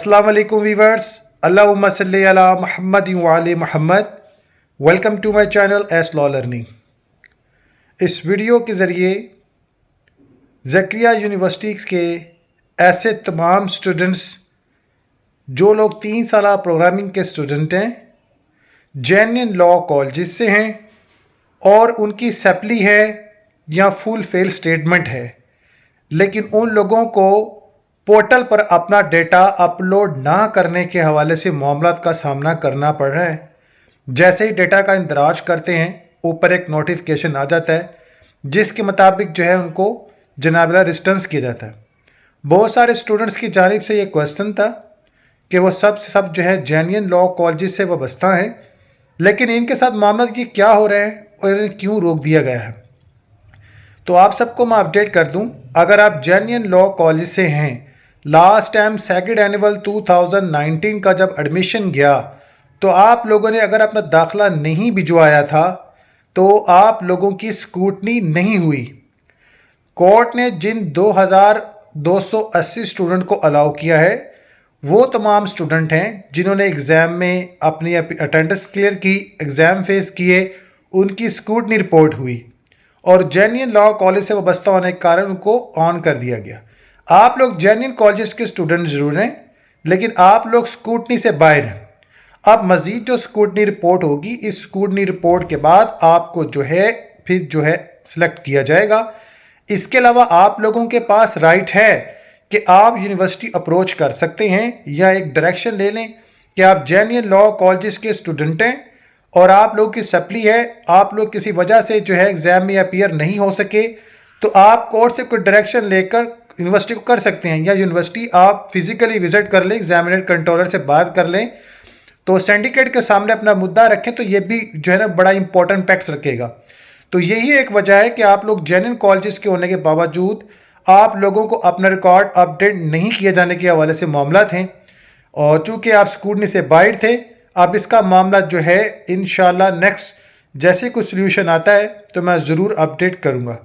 अस्सलाम वालेकुम वीवर्स, अल्लाहुम्मा सल्ली अला मुहम्मद व आले Muhammad. Welcome to my channel S law learning. इस वीडियो के ज़रिए ज़करिया यूनिवर्सिटी के ऐसे तमाम स्टूडेंट्स जो लोग 3 साल प्रोग्रामिंग के स्टूडेंट हैं, जेन्युइन लॉ कॉलेज से हैं और उनकी सप्ली है या फुल फेल स्टेटमेंट है, लेकिन उन लोगों को पोर्टल पर अपना डेटा अपलोड ना करने के हवाले से मामलात का सामना करना पड़ रहा है। जैसे ही डेटा का इंदराज करते हैं, ऊपर एक नोटिफिकेशन आ जाता है जिसके मुताबिक जो है उनको जनाबला रिस्टेंस किया जाता है। बहुत सारे स्टूडेंट्स की जानिब से ये क्वेश्चन था कि वो सब जो है जेन्युइन लॉ कॉलेज से वाबस्ता हैं, लेकिन इनके साथ मामला ये क्या हो रहे हैं और इन्हें क्यों रोक दिया गया है। तो आप सबको मैं अपडेट कर दूं, अगर आप जेन्युइन लॉ कॉलेज से हैं, लास्ट टाइम सेकंड एनुअल 2019 का जब एडमिशन गया तो आप लोगों ने अगर अपना दाखिला नहीं भिजवाया था तो आप लोगों की स्क्रूटनी नहीं हुई। कोर्ट ने जिन 2280 स्टूडेंट को अलाउ किया है वो तमाम स्टूडेंट हैं जिन्होंने एग्ज़ाम में अपनी अटेंडेंस क्लियर की, एग्ज़ाम फेस किए, उनकी स्क्रूटनी रिपोर्ट हुई और जेन्युइन लॉ कॉलेज से वाबस्ता होने के कारण उनको ऑन कर दिया गया। आप लोग जेन्युइन कॉलेज के स्टूडेंट ज़रूर हैं, लेकिन आप लोग स्क्रूटनी से बाहर हैं। अब मज़ीद जो स्क्रूटनी रिपोर्ट होगी, इस स्क्रूटनी रिपोर्ट के बाद आपको जो है फिर जो है सिलेक्ट किया जाएगा। इसके अलावा आप लोगों के पास राइट है कि आप यूनिवर्सिटी अप्रोच कर सकते हैं या एक डायरेक्शन ले लें कि आप जेन्युइन लॉ कॉलेज के स्टूडेंट हैं और आप लोग की सप्ली है, आप लोग किसी वजह से जो है एग्ज़ाम में अपीयर नहीं हो सके, तो आप कोर्ट से कोई डायरेक्शन लेकर यूनिवर्सिटी को कर सकते हैं, या यूनिवर्सिटी आप फिज़िकली विज़िट कर लें, एग्जामिनर कंट्रोलर से बात कर लें, तो सिंडिकेट के सामने अपना मुद्दा रखें, तो ये भी जो है ना बड़ा इंपॉर्टेंट इम्पैक्ट रखेगा। तो यही एक वजह है कि आप लोग जेन्युइन कॉलेज के होने के बावजूद आप लोगों को अपना रिकॉर्ड अपडेट नहीं किए जाने के हवाले से मामला थे, और चूँकि आप स्क्रूटनी से बाहर थे, अब इसका मामला जो है इंशाल्लाह नेक्स्ट जैसे कोई सोल्यूशन आता है तो मैं ज़रूर अपडेट करूँगा।